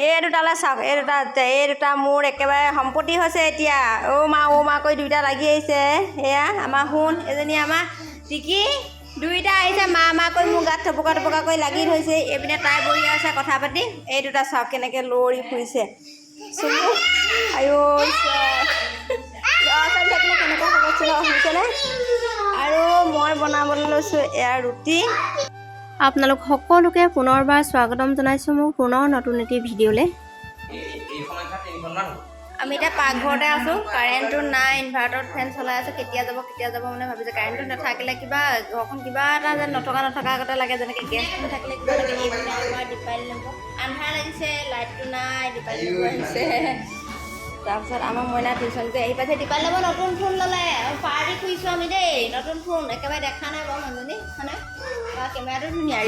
এই দুটালৈ চাওক, এই দুটা মোৰ একেবাৰে সম্পত্তি হৈছে এতিয়া। অ' মা কৈ দুইটা লাগি আহিছে। এয়া আমাৰ শুন, এজনী আমাৰ টিকি, দুইটা আহিছে মা কৈ মোৰ গাত থপকা কৰি লাগি ধৰিছে। এইপিনে তাই বহি আছে কথা পাতি। এই দুটা চাওক কেনেকৈ লৰি ফুৰিছে। চুমু আইঅ ল'ৰা ছোৱালী থাকিলে কেনেকুৱা হ'বছিলে হৈছেনে। আৰু মই বনাবলৈ লৈছোঁ এয়া ৰুটি। আপোনালোক সকলোকে পুনৰবাৰ স্বাগতম জনাইছোঁ মোৰ পুনৰ নতুন এটি ভিডিঅ'লৈ। আমি এতিয়া পাকঘৰতে আছোঁ, কাৰেণ্টটো নাই, ইনভাৰ্টাৰত ফেন চলাই আছোঁ। কেতিয়া যাব মানে ভাবিছোঁ। কাৰেণ্টটো নাথাকিলে কিবা ঘৰখন কিবা এটা যেন নথকা আগতে লাগে, যেনেকৈ গেছটো থাকিলে কিবা লাগে। এইপিনে আমাৰ দীপালী নম্বৰ আন্ধাৰ লাগিছে, লাইটটো নাই, দীপালী নম্বৰ আহিছে। তাৰপিছত আমাৰ মইনা টিউশ্যন কৰি আহি পাইছে। দীপালী নম্বৰ নতুন ফোন ল'লে, পাৰ্টি কৰিছোঁ আমি দেই। নতুন ফোন একেবাৰে দেখা নাই বাৰু মানুহজনী হয়নে, কেমেৰাটো ধুনীয়া।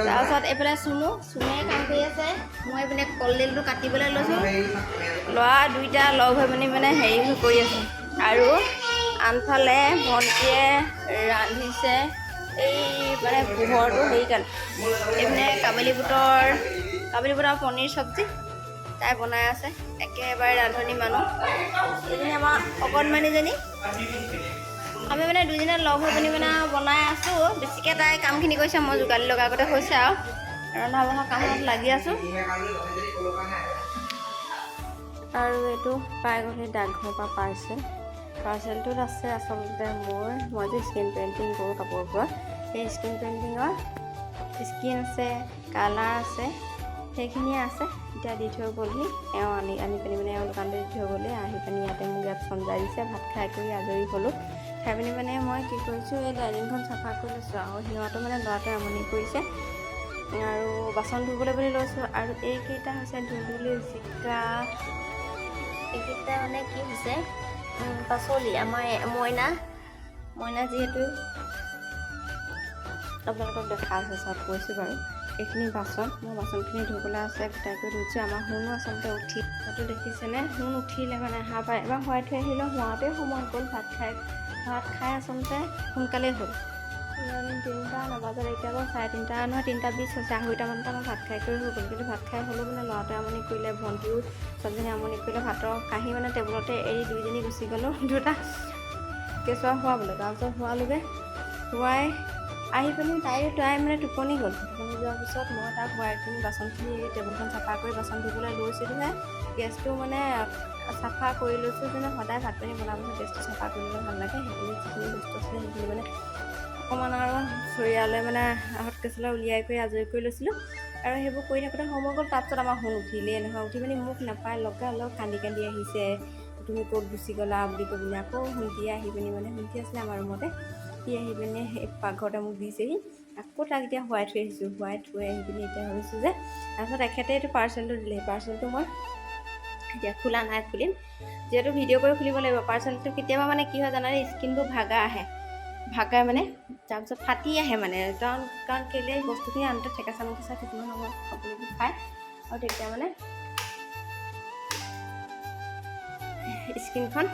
তাৰপিছত এইফালে চুমুৱে কাম কৰি আছে। মই এইপিনে কলডিলটো কাটিবলৈ লৈছোঁ। ল'ৰা দুইটা লগ হৈ মানে হেৰি কৰি আছোঁ। আৰু আনফালে ভণ্টীয়ে ৰান্ধিছে এই মানে পোহৰটো হেৰি কাৰণে। এইপিনে কাবেলী বুটৰ পনীৰ চব্জি তাই বনাই আছে। একেবাৰে ৰান্ধনি মানুহ। এইজনী আমাৰ অকণমানিজনী। আমি মানে দুইজনে লগ হৈ পিনি মানে বনাই আছোঁ। বেছিকৈ তাই কামখিনি কৰিছে, মই যোগালী লগা আগতে হৈছে আৰু ৰন্ধা বঢ়া কামত লাগি আছোঁ। আৰু এইটো পাই গ'লে ডাকঘৰৰ পৰা পাৰ্চেলটোত আছে আচলতে মই যে স্ক্ৰীণ পেইণ্টিং কৰোঁ কাপোৰৰ পৰা, সেই স্ক্ৰীণ পেইণ্টিঙৰ স্কিন আছে, কালাৰ আছে, সেইখিনিয়ে আছে। এতিয়া দি থৈ গ'লহি এওঁ আনি পিনি মানে এওঁ দোকানতে দি থৈ গ'লে আহি পিনি ইয়াতে মোক ইয়াত চঞ্জাই দিছে। ভাত খাই কৰি আজৰি হ'লোঁ। খাই পিনি মানে মই কি কৰিছোঁ, এই ডাইনিংখন চাফা কৰি লৈছোঁ। আৰু সিহঁতো মানে ল'ৰাটোৱে আমনি কৰিছে আৰু বাচন ধুবলৈ বুলি লৈছোঁ। আৰু এইকেইটা হৈছে ধুন্দুলি, জিকা, এইকেইটা মানে কি হৈছে পাচলি। আমাৰ মইনা যিহেতু আপোনালোকক দেখা আছে চব কৈছোঁ বাৰু। এইখিনি বাচন, মই বাচনখিনি ধুবলৈ আছে গোটাই কৰি ধুইছোঁ। আমাৰ শুনো আচলতে সেইটো দেখিছেনে, শুন উঠিলে মানে সাৰ পায়। এবাৰ শুৱাই থৈ আহিলোঁ, শুৱাওঁতেই সময় গ'ল। ভাত খাই আচলতে সোনকালেই হ'ল। 3টা নবজাত এতিয়া বাৰু 3:30 নহয় 3:20 হৈছে। 2:30মানতে মই ভাত খাই কৰি হৈ গ'ল। কিন্তু ভাত খাই হ'লেও মানে ল'ৰাটোৱে আমনি কৰিলে, ভণ্টিও ছোৱালীজনী আমনি কৰিলে। ভাতৰ কাঁহী মানে টেবুলতে এৰি দুইজনী গুচি গ'লোঁ। দুটা কেঁচুৱা শুৱাবলৈ। তাৰপিছত শুৱাই আহি পিনি তাই মানে টোপনি গ'ল। টোপনি যোৱাৰ পিছত মই তাক শুৱাই পিনি বাচনখিনি টেবুলখন চাফা কৰি বাচন ধুবলৈ লৈছিলোঁহে। গেছটো মানে চাফা কৰি লৈছোঁ। যেনে সদায় ভাত পানী বনাৰ পিছত গেছটো চাফা কৰিবলৈ ভাল লাগে। সেইখিনি যিখিনি বস্তু আছিলে সেইখিনি মানে অকণমান আৰু চৰিয়ালৈ মানে আহত কেঁচলৈ উলিয়াই কৰি আজৰি কৰি লৈছিলোঁ। আৰু সেইবোৰ কৰি থাকোঁতে সময় গ'ল। তাৰপিছত আমাৰ শুন উঠিলেই নহয়। উঠি পিনি মোক নাপায় লগালগ কান্দি আহিছে। তুমি ক'ত গুচি গ'লা বুলি কৈ পিনি আকৌ শুনটি আহি পিনি মানে শুনটি আছিলে আমাৰ ৰুমতে। সি আহি পিনি সেই পাকঘৰতে মোক দিছেহি। আকৌ তাক এতিয়া শুৱাই থৈ আহিছোঁ। শুৱাই থৈ আহি পিনি এতিয়া ভাবিছোঁ যে তাৰপিছত এখেতে এইটো পাৰ্চেলটো দিলে। পাৰ্চেলটো মই এতিয়া খোলা নাই, খুলিম যিহেতু ভিডিঅ' কৰি খুলিব লাগিব। পাৰ্চেলটো কেতিয়াবা মানে কি হয় জানানে, স্কিনটো ভাগাই মানে তাৰপিছত ফাটি আহে মানে। কাৰণ কেলৈ বস্তুখিনি আনোতে ঠেকেচা কিছুমান সময় সকলোবোৰ খায় আৰু তেতিয়া মানে স্কিনখন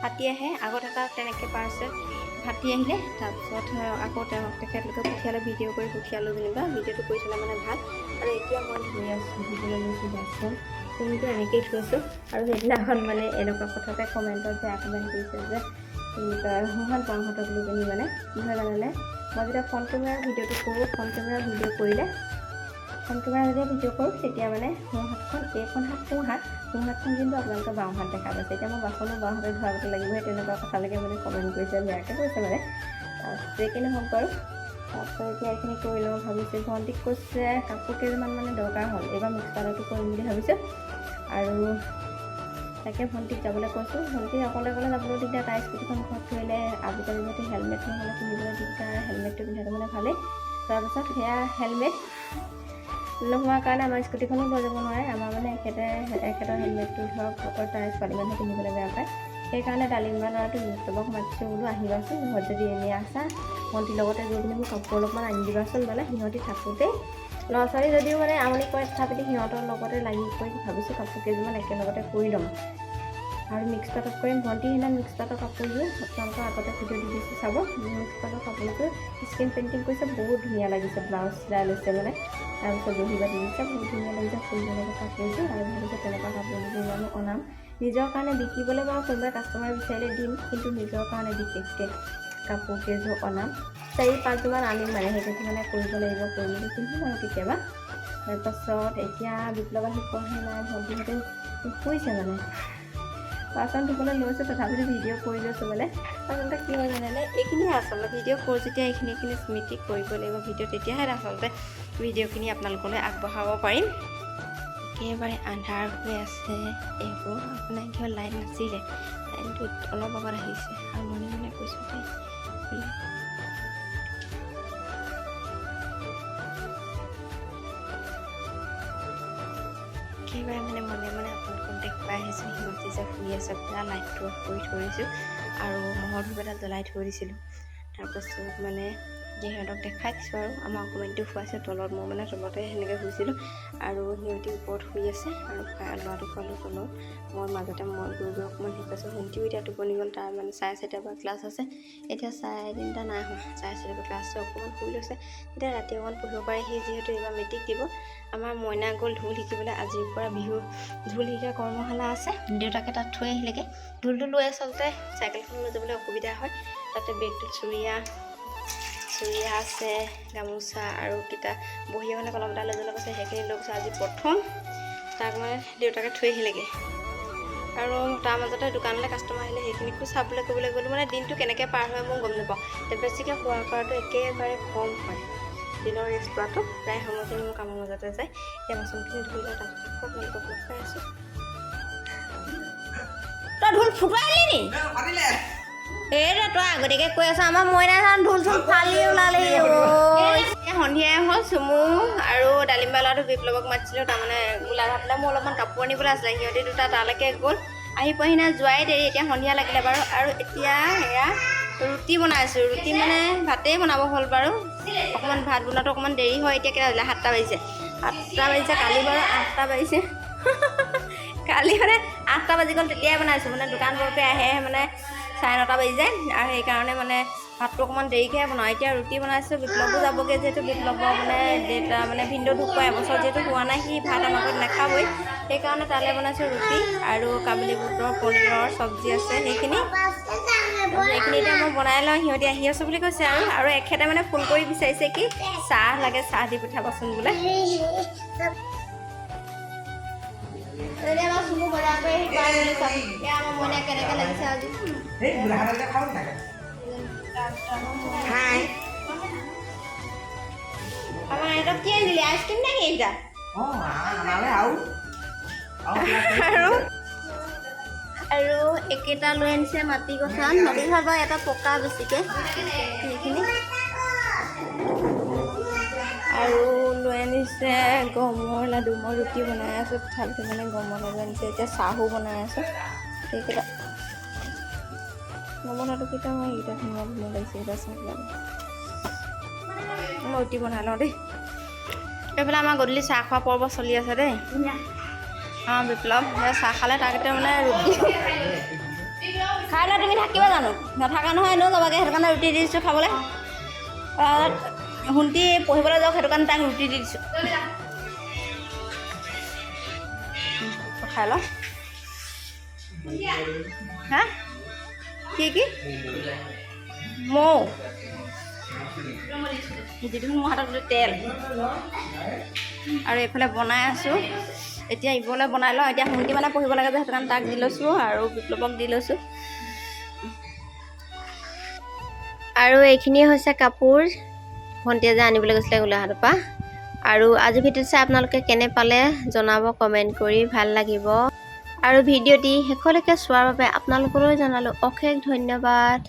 ফাটি আহে। আগত এটা তেনেকৈ পাৰ্চেল ফাটি আহিলে, তাৰপিছত আকৌ তেখেতলোকে পঠিয়ালে, ভিডিঅ' কৰি পঠিয়ালোঁ। যেনিবা ভিডিঅ'টো কৰি থ'লে মানে ভাল। আৰু এতিয়া মই ধুই আছোঁ, ধুবলৈ লৈছোঁ বাচন। তুমিতো এনেকৈয়ে থৈছোঁ। আৰু সেইদিনাখন মানে এনেকুৱা কথাতে কমেণ্টত বেয়া কমেণ্ট কৰিছে যে মোহন পাংহঁতক লৈ পিনি মানে কি হয় জানানে, মই যেতিয়া ফ্ৰণ্ট কেমেৰা ভিডিঅ'টো কৰোঁ, ফ্ৰণ্ট কেমেৰা ভিডিঅ' কৰোঁ তেতিয়া মানে সোঁ হাতখন, এইখন হাত সোঁ হাতখন কিন্তু আপোনালোকে বাওঁ হাত দেখা পাইছে। এতিয়া মই বাচনো বাওঁ হাতে ধোৱাব লাগিব, সেই তেনেকুৱা কথালৈকে মানে কমেণ্ট কৰিছে, বেয়াকৈ কৈছে মানে। তাৰপিছত যে কি নহওক বাৰু, তাৰপিছত এতিয়া এইখিনি কৰি লওঁ ভাবিছোঁ। ভণ্টিক কৈছে কাপোৰ কেইযোৰমান মানে দৰকাৰ হ'ল, এইবাৰ মিক্স পাউডাৰটো কৰিম বুলি ভাবিছোঁ। আৰু তাকে ভণ্টিক যাবলৈ কৈছোঁ। ভণ্টি অকলে যাবলৈ দিগদাৰ, তাই স্কুটিখন ঘৰত থৈলে। আজিকালি যিহেতু হেলমেট নহ'লে পিন্ধিবলৈ দিগদাৰ, হেলমেটটো পিন্ধাটো মানে ভালেই। তাৰপিছত সেয়া হেলমেট নোহোৱাৰ কাৰণে আমাৰ স্কুটিখনো লৈ যাব নোৱাৰে। আমাৰ মানে এখেতৰ হেলমেটটো ধৰক তাই ছোৱালী মানুহে পিন্ধিবলৈ বেয়া পায়। সেইকাৰণে ডালিম্বা ল'ৰাটো ইউটিউবক মাতিছোঁ বোলো আহিবাচোন, ঘৰত যদি এনেই আছা ভণ্টিৰ লগতে গৈ পিনি মোক কাপোৰ অলপমান আনি দিবাচোন। মানে সিহঁতি থাকোঁতেই ল'ৰা ছোৱালী যদিও মানে আমনি কৰে, তথাপিতো সিহঁতৰ লগতে লাগি কৰি ভাবিছোঁ কাপোৰ কেইযোৰমান একেলগতে কৰি ল'ম। আৰু মিক্স পাটত কৰিম। ভণ্টি সেইদিনা মিক্স পাটৰ কাপোৰযোৰ আপোনালোকৰ আগতে ভিডিঅ' দি দিছোঁ চাব। মিক্স পাটৰ কাপোৰযোৰ স্ক্ৰীণ পেইণ্টিং কৰিছে, বহুত ধুনীয়া লাগিছে। ব্লাউজ চিলাই লৈছে মানে তাৰপিছত দহি বাতি দিছে, বহুত ধুনীয়া লাগিছে ফুলবিলাকৰ কাপোৰযোৰ। আৰু ভাবিছে তেনেকুৱা কাপোৰযোৰ জানো অনাম নিজৰ কাৰণে বিকিবলৈ বাৰু কোনোবাই কাষ্টমাৰ বিচাৰিলে দিম, কিন্তু নিজৰ কাৰণে বিশেষকৈ কাপোৰ কেইযোৰ অনাম 4-5যোৰমান আনিম মানে সেইটো মানে কৰিব লাগিব, কৰি মেলি পিন্ধিম আৰু কেতিয়াবা। তাৰপাছত এতিয়া বিপ্লৱ আহি পোৱাহে নাই, ভণ্টিহঁতে শুইছে মানে বাচন ধুবলৈ লৈছোঁ, তথাপিতো ভিডিঅ' কৰি লৈছোঁ মানে। আচলতে কি হয় জানেনে, এইখিনিহে আচলতে ভিডিঅ' কৰোঁ যেতিয়া এইখিনি স্মৃতি কৰিব লাগিব ভিডিঅ', তেতিয়াহে আচলতে ভিডিঅ'খিনি আপোনালোকলৈ আগবঢ়াব পাৰিম। একেবাৰে আন্ধাৰ হৈ আছে, এইবোৰ আপোনাৰ কিয় লাইট নাছিলে, লাইনটো অলপ আগত আহিছে আৰু মনে কৈছোঁ দেই একেবাৰে মনে আপোনালোকক দেখুৱাই আহিছোঁ। সিহঁতি যে শুই আছে, পূৰা লাইটটো অফ কৰি থৈ দিছোঁ আৰু মহৰ ধূপ এডাল জ্বলাই থৈ দিছিলোঁ। তাৰপাছত সিহঁতক দেখাই দিছোঁ আৰু আমাৰ অকণমানিটো শুৱাইছে তলত, মই তলতে সেনেকৈ শুইছিলোঁ আৰু সিহঁতি ওপৰত শুই আছে আৰু ল'ৰাটো খোৱালোঁ তলত। মই মাজতে মই গৈ অকণমান শিকাইছোঁ। ভণ্টিও এতিয়া টোপনি গ'ল, তাৰ 4:30 পৰা ক্লাছ আছে, এতিয়া 3:30 নাই হোৱা, 4:30 পৰা ক্লাছ আছে, অকণমান শুই লৈছে। এতিয়া ৰাতি অকণমান পঢ়িব পাৰে সি, যিহেতু এইবাৰ মেট্ৰিক দিব। আমাৰ মইনা গ'ল ঢোল শিকিবলৈ, আজিৰ পৰা বিহু ঢোল শিকা কৰ্মশালা আছে, দেউতাকে তাত থৈ আহিলেগৈ। ঢোলটো লৈ আচলতে চাইকেলখন লৈ যাবলৈ অসুবিধা হয়, তাতে বেগটোত চুৰিয়া আছে, গামোচা আৰু বহি কলম এটা লৈ যোৱা কৈছে, সেইখিনি লৈ গৈছে। আজি প্ৰথম তাক দেউতাকে থৈ আহিলেগৈ আৰু তাৰ মাজতে দোকানলৈ কাষ্টমাৰ আহিলে, সেইখিনিকো চাবলৈ কৰিবলৈ গ'লোঁ। দিনটো কেনেকৈ পাৰ হয় মই গম নাপাওঁ। বেছিকৈ খোৱা কৰাটো একেবাৰে কম হয়, দিনৰ ৰেষ্ট লোৱাটো প্ৰায় সময়খিনি মোৰ কামৰ মাজতে যায়। এতিয়া বাচনখিনি ধুই লওঁ, তাৰপিছত আপোনালোকক লগ পাই আছোঁ। তই ঢোল ফুটুৱাই নি? তই আগতীয়াকৈ কৈ আছ, আমাৰ মইনা ঢোল চোল ফালি ওলালে। সন্ধিয়াই হ'ল, চুমু আৰু ডালিম্বা ল'ৰাটো বিপ্লৱক মাতিছিলোঁ, তাৰমানে গোলাঘাট পেলাই মোৰ অলপমান কাপোৰ আনিবলৈ আছিলে। সিহঁতি দুটা তালৈকে গ'ল, আহি পোৱাহি নাই, যোৱাই দেৰি, এতিয়া সন্ধিয়া লাগিলে বাৰু। আৰু এতিয়া এয়া ৰুটি বনাইছোঁ, ৰুটি ভাতেই বনাব হ'ল বাৰু, অকণমান ভাত বনোৱাটো অকণমান দেৰি হয়। এতিয়া কেইটা বাজিলে? 7টা বাজিছে। কালি বাৰু 8টা বাজিছে। কালি 8টা বাজি গ'ল, তেতিয়াই বনাইছোঁ। দোকান বৰকৈ আহে 9:30 বাজি যায়, আৰু সেইকাৰণে ভাতটো অকণমান দেৰিকৈহে বনাওঁ। এতিয়া ৰুটি বনাইছোঁ, বিপ্লৱো যাবগৈ যিহেতু, বিপ্লৱৰ দেউতা ভিনদেউ ঢুকুৱা এবছৰ যিহেতু হোৱা নাই, সি ভাত আমাৰ ঘৰত নাখাবই, সেইকাৰণে তালৈ বনাইছোঁ ৰুটি আৰু কাবুলী বুটৰ পনীৰৰ চব্জি আছে। সেইখিনি এতিয়া মই বনাই লওঁ, সিহঁতি আহি আছোঁ বুলি কৈছে আৰু এখেতে ফোন কৰি বিচাৰিছে কি চাহ লাগে, চাহ দি পঠাবচোন বোলে। কেনেকৈ লাগিছে আজি আমাৰ ইহঁতক কি আনিলি? আইচক্ৰীম নে কি এইকেইটা? আৰু একেটা লৈ আনিছে মাটি কঁঠাল বাৰু এটা পকা বেছিকৈ, সেইখিনি আৰু লৈ আনিছে গমৰ লাডু। মই ৰুটি বনাই আছোঁ, তথাপিতো গমৰ লাডু আনিছে। এতিয়া চাহো বনাই আছোঁ। সেইকেইটা গমৰ লাডুকেইটা মই এইকেইটা ধুনীয়া লাগিছে, এইকেইটা চাহ লাগে। মই ৰুটি বনাই লওঁ দেই। এইফালে আমাৰ গধূলি চাহ খোৱা পৰ্ব চলি আছে দেই। বিপ্লৱ চাহ খালে, তাক এতিয়া ৰুটি খাই লৈ তুমি থাকিবা জানো? নাথাকা নহয়, এনেও যাবাগৈ, সেইটো কাৰণে ৰুটি দি দিছোঁ খাবলৈ। শুন্তি পঢ়িবলৈ যাওক, সেইটো কাৰণে তাক ৰুটি দি দিছোঁ। খাই ল। হা কি মৌ যিটো মোৰ হাতত তেল, আৰু এইফালে বনাই আছোঁ। এতিয়া ইবলৈ বনাই লওঁ। এতিয়া শুন্তি পঢ়িব লাগে যে, সেইটো কাৰণে তাক দি লৈছোঁ আৰু বিপ্লৱক দি লৈছোঁ। আৰু এইখিনি হৈছে কাপোৰ ভণ্টিয়ে যে আনিবলৈ গৈছিলে গোলাঘাটৰ পৰা। আৰু আজি ভিডিঅ'টো চাই আপোনালোকে কেনে পালে জনাব কমেণ্ট কৰি, ভাল লাগিব। আৰু ভিডিঅ'টি শেষলৈকে চোৱাৰ বাবে আপোনালোকলৈ জনালোঁ অশেষ ধন্যবাদ।